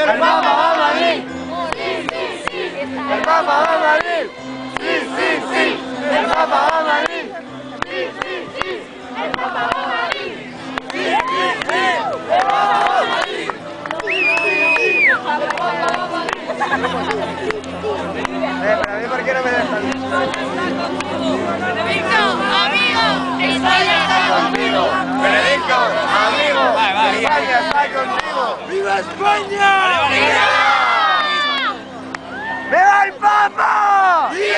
¡El Papa va a Madrid! ¡El Papa va a Madrid! ¡Sí, sí, sí! ¡El Papa va a Madrid! ¡Sí, sí, sí! ¡El Papa va a Madrid! ¡Sí, sí, sí! ¡El Papa va a Madrid! ¡Sí, sí, sí! ¡El Papa va a Madrid! Pero a mí, ¿por qué no me dejan? Benedicto, amigo, España está contigo. Benedicto, amigo, España está contigo. ¡Viva España! ¡Viva! ¡Viva el Papa! ¡Viva!